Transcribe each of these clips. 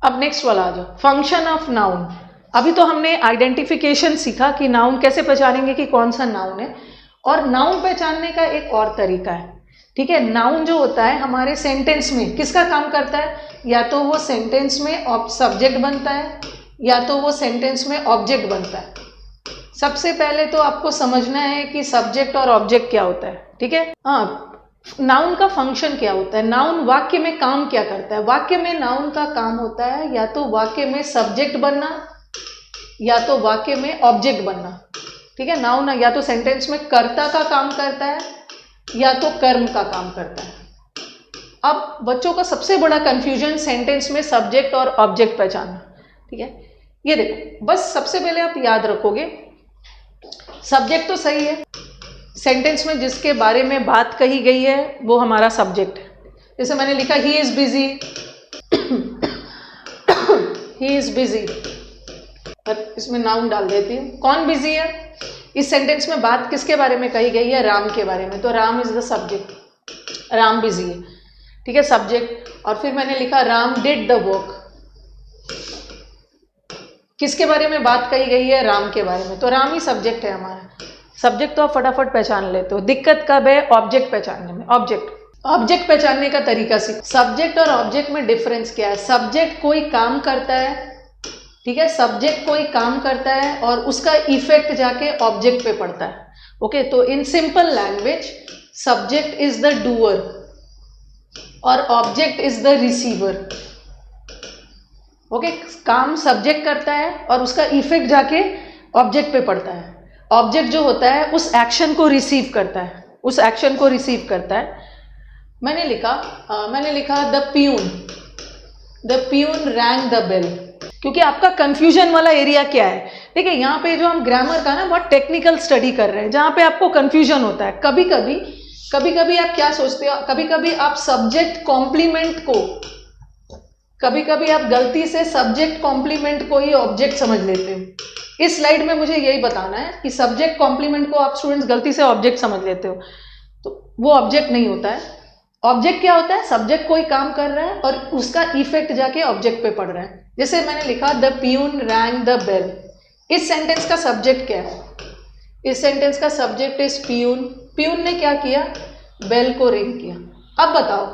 अब नेक्स्ट वाला आ जाओ, फंक्शन ऑफ नाउन। अभी तो हमने आइडेंटिफिकेशन सीखा कि नाउन कैसे पहचानेंगे कि कौन सा नाउन है, और नाउन पहचानने का एक और तरीका है। ठीक है, नाउन जो होता है हमारे सेंटेंस में किसका काम करता है, या तो वो सेंटेंस में सब्जेक्ट बनता है या तो वो सेंटेंस में ऑब्जेक्ट बनता है। सबसे पहले तो आपको समझना है कि सब्जेक्ट और ऑब्जेक्ट क्या होता है। ठीक है, हाँ, नाउन का फंक्शन क्या होता है, नाउन वाक्य में काम क्या करता है। वाक्य में नाउन का काम होता है या तो वाक्य में सब्जेक्ट बनना या तो वाक्य में ऑब्जेक्ट बनना। ठीक है, नाउन या तो सेंटेंस में कर्ता का काम करता है या तो कर्म का काम करता है। अब बच्चों का सबसे बड़ा कंफ्यूजन सेंटेंस में सब्जेक्ट और ऑब्जेक्ट पहचानना। ठीक है, ये देखो, बस सबसे पहले आप याद रखोगे सब्जेक्ट तो सही है, सेंटेंस में जिसके बारे में बात कही गई है वो हमारा सब्जेक्ट है। जैसे मैंने लिखा he is busy, he is busy, और इसमें नाउन डाल देती हूँ। कौन बिजी है, इस सेंटेंस में बात किसके बारे में कही गई है, राम के बारे में, तो Ram is the subject, Ram busy है। ठीक है, सब्जेक्ट। और फिर मैंने लिखा राम डिड द वर्क, किसके बारे में बात कही गई है, राम के बारे में, तो राम ही सब्जेक्ट है हमारा। सब्जेक्ट तो आप फटाफट पहचान लेते हो। दिक्कत कब है, ऑब्जेक्ट पहचानने में। ऑब्जेक्ट पहचानने का तरीका सीखो। सब्जेक्ट और ऑब्जेक्ट में डिफरेंस क्या है, सब्जेक्ट कोई काम करता है, ठीक है, सब्जेक्ट कोई काम करता है और उसका इफेक्ट जाके ऑब्जेक्ट पे पड़ता है। ओके, तो in simple language subject is the doer और object is the receiver. Okay, काम सब्जेक्ट करता है और उसका इफेक्ट जाके ऑब्जेक्ट पे पड़ता है। ऑब्जेक्ट जो होता है उस एक्शन को रिसीव करता है, उस एक्शन को रिसीव करता है। मैंने लिखा the peon rang the bell, क्योंकि आपका कंफ्यूजन वाला एरिया क्या है। देखिए, यहाँ पे जो हम ग्रामर का ना बहुत टेक्निकल स्टडी कर रहे हैं, जहाँ पे आपको कंफ्यूजन होता है। कभी कभी आप क्या सोचते हो, कभी कभी आप सब्जेक्ट कॉम्प्लीमेंट को, कभी कभी आप गलती से सब्जेक्ट कॉम्प्लीमेंट को ही ऑब्जेक्ट समझ लेते हो। इस स्लाइड में मुझे यही बताना है कि सब्जेक्ट कॉम्प्लीमेंट को आप स्टूडेंट्स गलती से ऑब्जेक्ट समझ लेते हो, तो वो ऑब्जेक्ट नहीं होता है। ऑब्जेक्ट क्या होता है, सब्जेक्ट कोई काम कर रहा है और उसका इफेक्ट जाके ऑब्जेक्ट पे पड़ रहा है। जैसे मैंने लिखा the peon rang the bell, इस सेंटेंस का सब्जेक्ट क्या है, इस सेंटेंस का सब्जेक्ट इज प्यून। प्यून ने क्या किया, बेल को रिंग किया। अब बताओ,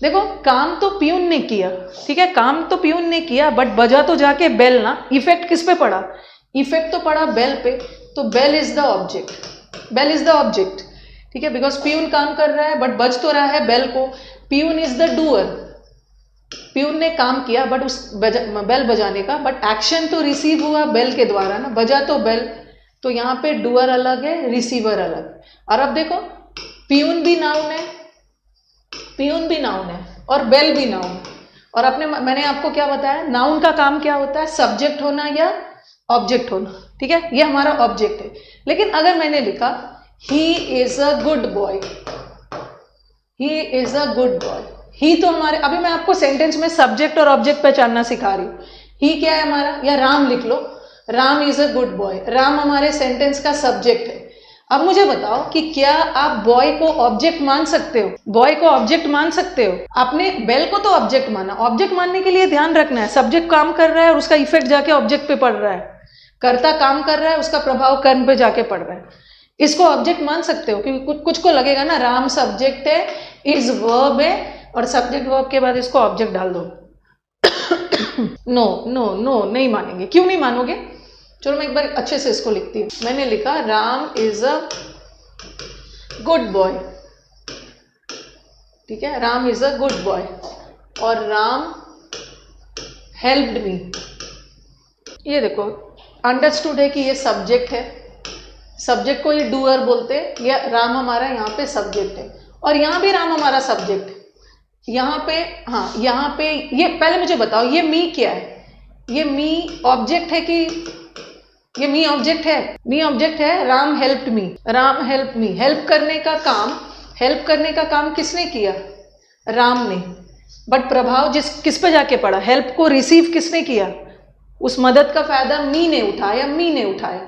देखो, काम तो प्यून ने किया, ठीक है, काम तो प्यून ने किया, बट बजा तो जाके बेल ना। इफेक्ट किस पे पड़ा, इफेक्ट तो पड़ा बेल पे, तो बेल इज द ऑब्जेक्ट, ठीक है, बिकॉज प्यून काम कर रहा है बट बज तो रहा है बेल को। Peon is the doer, peon ने काम किया बट उस बेल बजाने का, बट एक्शन तो रिसीव हुआ बेल के द्वारा ना, बजा तो बेल, तो यहाँ पे डूअर अलग है, रिसीवर अलग। और अब देखो, प्यून भी नाउन है और बेल भी नाउन है। और मैंने आपको क्या बताया, नाउन का काम क्या होता है, सब्जेक्ट होना या ऑब्जेक्ट होना। ठीक है, ये हमारा ऑब्जेक्ट है। लेकिन अगर मैंने लिखा he is a good boy, he तो हमारे, अभी मैं आपको सेंटेंस में सब्जेक्ट और ऑब्जेक्ट पहचानना सिखा रही हूँ। ही क्या है हमारा, या राम लिख लो, Ram is a good boy, Ram हमारे सेंटेंस का सब्जेक्ट है। अब मुझे बताओ कि क्या आप बॉय को ऑब्जेक्ट मान सकते हो, आपने बेल को तो ऑब्जेक्ट माना। ऑब्जेक्ट मानने के लिए ध्यान रखना है, सब्जेक्ट काम कर रहा है और उसका इफेक्ट जाके ऑब्जेक्ट पे पड़ रहा है, कर्ता काम कर रहा है, उसका प्रभाव कर्म पे जाके पड़ रहा है, इसको ऑब्जेक्ट मान सकते हो। क्योंकि कुछ को लगेगा ना, राम सब्जेक्ट है, इज वर्ब है, और सब्जेक्ट वर्ब के बाद इसको ऑब्जेक्ट डाल दो। नो, नहीं मानेंगे। क्यों नहीं मानोगे, चलो मैं एक बार अच्छे से इसको लिखती हूँ। मैंने लिखा Ram is a good boy, ठीक है, Ram is a good boy, और राम हेल्प्ड मी। ये देखो, अंडरस्टूड है कि ये सब्जेक्ट है, सब्जेक्ट को ये डूअर बोलते हैं, या राम हमारा यहाँ पे सब्जेक्ट है, और यहाँ भी राम हमारा सब्जेक्ट है। यहाँ पे ये पहले मुझे बताओ, ये मी क्या है, ये मी ऑब्जेक्ट है कि ये मी ऑब्जेक्ट है। राम हेल्प्ड मी, हेल्प करने का काम किसने किया, राम ने, बट प्रभाव किस पे जाके पड़ा, हेल्प को रिसीव किसने किया, उस मदद का फायदा मी ने उठाया।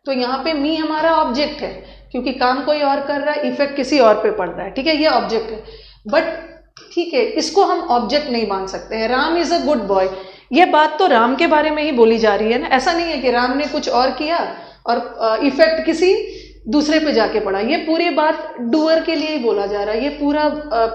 तो यहाँ पे मी हमारा ऑब्जेक्ट है, क्योंकि काम कोई और कर रहा है, इफेक्ट किसी और पे पड़ रहा है। ठीक है, ये ऑब्जेक्ट है। बट ठीक है, इसको हम ऑब्जेक्ट नहीं मान सकते हैं। Ram is a good boy, ये बात तो राम के बारे में ही बोली जा रही है ना। ऐसा नहीं है कि राम ने कुछ और किया और इफेक्ट किसी दूसरे पे जाके पड़ा। ये पूरी बात डूअर के लिए ही बोला जा रहा है, ये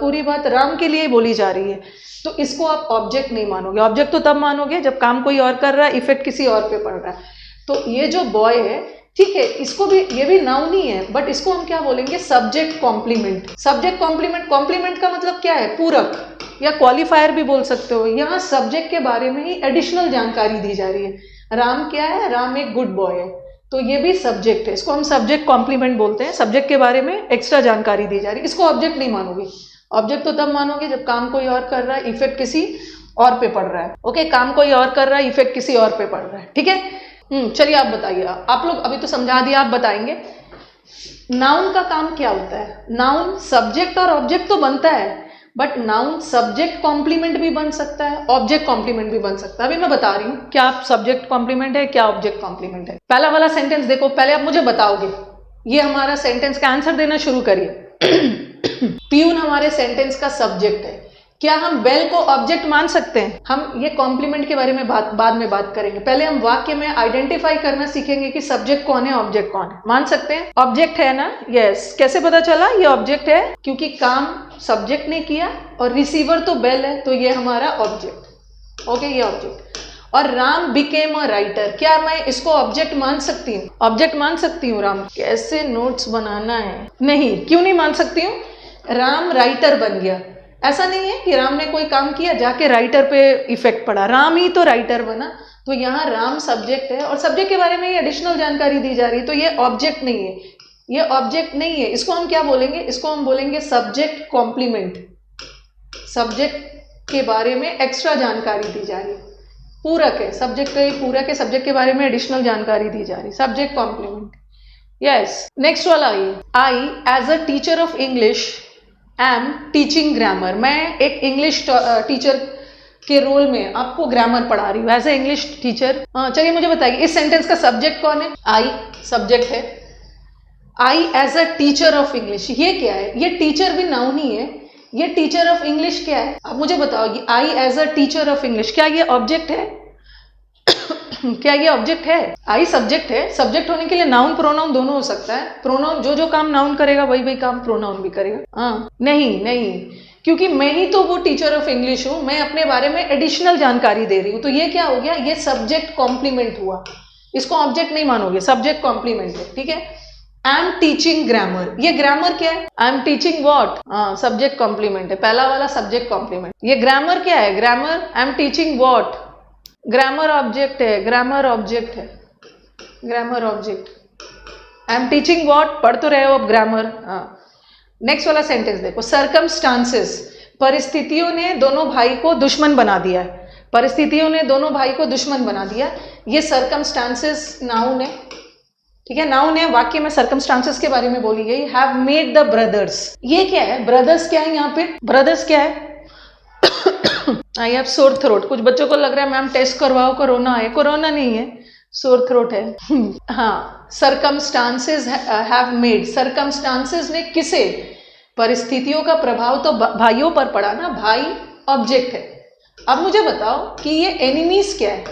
पूरी बात राम के लिए ही बोली जा रही है। तो इसको आप ऑब्जेक्ट नहीं मानोगे। ऑब्जेक्ट तो तब मानोगे जब काम कोई और कर रहा है, इफेक्ट किसी और पे पड़ रहा है। तो ये जो बॉय है, ठीक है, इसको भी, ये भी नाउन ही है, बट इसको हम क्या बोलेंगे, subject complement. Subject complement, complement का मतलब क्या है, पूरक या क्वालिफायर भी बोल सकते हो। यहाँ सब्जेक्ट के बारे में ही एडिशनल जानकारी दी जा रही है। राम क्या है, राम एक गुड बॉय है, तो ये भी सब्जेक्ट है, इसको हम सब्जेक्ट कॉम्प्लीमेंट बोलते हैं। सब्जेक्ट के बारे में एक्स्ट्रा जानकारी दी जा रही है, इसको ऑब्जेक्ट नहीं मानोगे। ऑब्जेक्ट तो तब मानोगे जब काम कोई और कर रहा है, इफेक्ट किसी और पे पड़ रहा है। ओके, काम कोई और कर रहा है, इफेक्ट किसी और पे पड़ रहा है, ठीक है। चलिए आप बताइए, आप लोग अभी तो समझा दिया, आप बताएंगे नाउन का काम क्या होता है। नाउन सब्जेक्ट और ऑब्जेक्ट तो बनता है, बट नाउन सब्जेक्ट कॉम्प्लीमेंट भी बन सकता है, ऑब्जेक्ट कॉम्प्लीमेंट भी बन सकता है। अभी मैं बता रही हूँ क्या सब्जेक्ट कॉम्प्लीमेंट है, क्या ऑब्जेक्ट कॉम्प्लीमेंट है। पहला वाला सेंटेंस देखो, पहले आप मुझे बताओगे, ये हमारा सेंटेंस का आंसर देना शुरू करिए। प्यून हमारे सेंटेंस का सब्जेक्ट है। क्या हम बेल को ऑब्जेक्ट मान सकते हैं? हम ये कॉम्प्लीमेंट के बारे में बाद में बात करेंगे। पहले हम वाक्य में आइडेंटिफाई करना सीखेंगे कि सब्जेक्ट कौन है, ऑब्जेक्ट कौन है। मान सकते हैं ऑब्जेक्ट है ना? यस। कैसे पता चला ये ऑब्जेक्ट है? क्योंकि काम सब्जेक्ट ने किया और रिसीवर तो बेल है, तो ये हमारा ऑब्जेक्ट। ओके, ये ऑब्जेक्ट। और राम बिकेम अ राइटर, क्या मैं इसको ऑब्जेक्ट मान सकती हूँ? ऑब्जेक्ट मान सकती हूँ। राम कैसे नोट्स बनाना है? नहीं, क्यों नहीं मान सकती हूँ? राम राइटर बन गया। ऐसा नहीं है कि राम ने कोई काम किया जाके राइटर पे इफेक्ट पड़ा, राम ही तो राइटर बना। तो यहाँ राम सब्जेक्ट है और सब्जेक्ट के बारे में ये एडिशनल जानकारी दी जा रही है, तो ये ऑब्जेक्ट नहीं है, ये ऑब्जेक्ट नहीं है। इसको हम क्या बोलेंगे? इसको हम बोलेंगे सब्जेक्ट कॉम्प्लीमेंट। सब्जेक्ट के बारे में एक्स्ट्रा जानकारी दी जा रही है, पूरक है, सब्जेक्ट का पूरक है, सब्जेक्ट के बारे में एडिशनल जानकारी दी जा रही है, सब्जेक्ट कॉम्प्लीमेंट। यस, नेक्स्ट वाला आइए। I as a teacher of English am teaching grammar, मैं एक इंग्लिश टीचर के रोल में आपको ग्रामर पढ़ा रही हूँ एज ए इंग्लिश टीचर। चलिए मुझे बताइए इस सेंटेंस का सब्जेक्ट कौन है? आई सब्जेक्ट है। I as a teacher of English, ये क्या है? ये टीचर भी नाउन ही है। ये टीचर ऑफ इंग्लिश क्या है? आप मुझे बताओगी, I as a teacher of English, क्या ये ऑब्जेक्ट है? क्या ये ऑब्जेक्ट है? आई सब्जेक्ट है। सब्जेक्ट होने के लिए नाउन प्रोनाउन दोनों हो सकता है। प्रोनाउन जो काम नाउन करेगा वही काम प्रोनाउन भी करेगा। नहीं, क्योंकि मैं ही तो वो टीचर ऑफ इंग्लिश हूं, मैं अपने बारे में एडिशनल जानकारी दे रही हूं। तो ये क्या हो गया? ये सब्जेक्ट कॉम्प्लीमेंट हुआ। इसको ऑब्जेक्ट नहीं मानोगे, सब्जेक्ट कॉम्प्लीमेंट है, ठीक है। आई एम टीचिंग ग्रामर, ये ग्रामर क्या है? I am teaching what? Subject complement है, पहला वाला सब्जेक्ट कॉम्प्लीमेंट। ये ग्रामर क्या है? Grammar I am teaching what? Grammar object है, ग्रामर ऑब्जेक्ट है, grammar object. I am teaching what? पढ़ तो रहे हो अब ग्रामर। नेक्स्ट वाला सेंटेंस देखो, सर्कमस्टांसेस, परिस्थितियों ने दोनों भाई को दुश्मन बना दिया है। परिस्थितियों ने दोनों भाई को दुश्मन बना दिया, ये सर्कमस्टांसेस नाउन है, ठीक है, नाउन है। वाक्य में सर्कमस्टांसेस के बारे में बोली गई। हैव मेड द ब्रदर्स, ये क्या है? ब्रदर्स क्या है यहाँ पे? ब्रदर्स क्या है? I have sore throat. कुछ बच्चों को लग रहा है मैम टेस्ट करवाओ, कोरोना है। कोरोना नहीं है, सोर थ्रोट है। हाँ, सर्कमस्टांसेस हैव मेड, सर्कमस्टांसेस ने किसे? परिस्थितियों का प्रभाव तो भाइयों पर पड़ा ना, भाई ऑब्जेक्ट है। अब मुझे बताओ कि ये एनिमीज क्या है?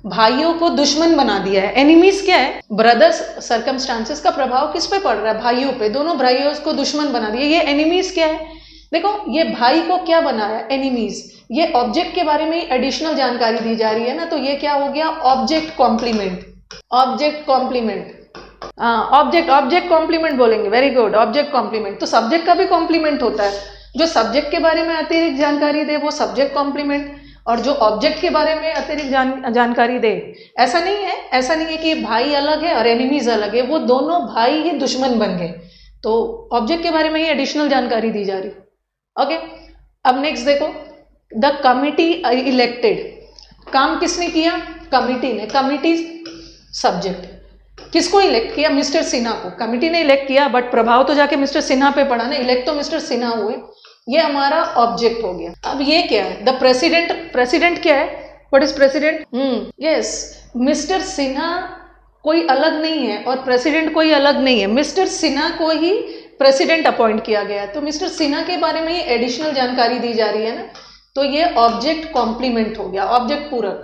भाइयों को दुश्मन बना दिया है, एनिमीज क्या है? ब्रदर्स। सर्कमस्टांसेस का प्रभाव किस पे पड़ रहा है? भाइयों पे, दोनों भाइयों को दुश्मन बना दिया। ये एनिमीज क्या है? देखो, ये भाई को क्या बनाया? एनिमीज। ये ऑब्जेक्ट के बारे में एडिशनल जानकारी दी जा रही है ना, तो ये क्या हो गया? Object complement. Object complement, object complement बोलेंगे। Very good, object complement. तो सब्जेक्ट का भी कॉम्प्लीमेंट होता है, जो सब्जेक्ट के बारे में अतिरिक्त जानकारी दे वो सब्जेक्ट कॉम्प्लीमेंट, और जो ऑब्जेक्ट के बारे में अतिरिक्त जानकारी दे। ऐसा नहीं है कि भाई अलग है और एनिमीज अलग है, वो दोनों भाई ही दुश्मन बन गए। तो ऑब्जेक्ट के बारे में ही एडिशनल जानकारी दी जा रही। ओके, अब नेक्स्ट देखो, द कमिटी इलेक्टेड, काम किसने किया? कमिटी ने। Committee subject. किसको इलेक्ट किया? मिस्टर सिन्हा को। कमिटी ने इलेक्ट किया, बट प्रभाव तो जाके मिस्टर सिन्हा पे पड़ा ना, इलेक्ट तो मिस्टर सिन्हा हुए। ये हमारा ऑब्जेक्ट हो गया। अब ये क्या है? The president. प्रेसिडेंट क्या है? What is president? Yes, mister Sinha कोई अलग नहीं है और प्रेसिडेंट कोई अलग नहीं है। मिस्टर सिन्हा को ही प्रेसिडेंट अपॉइंट किया गया। तो मिस्टर सिन्हा के बारे में एडिशनल जानकारी दी जा रही है ना, तो ये ऑब्जेक्ट कॉम्प्लीमेंट हो गया, ऑब्जेक्ट पूरक।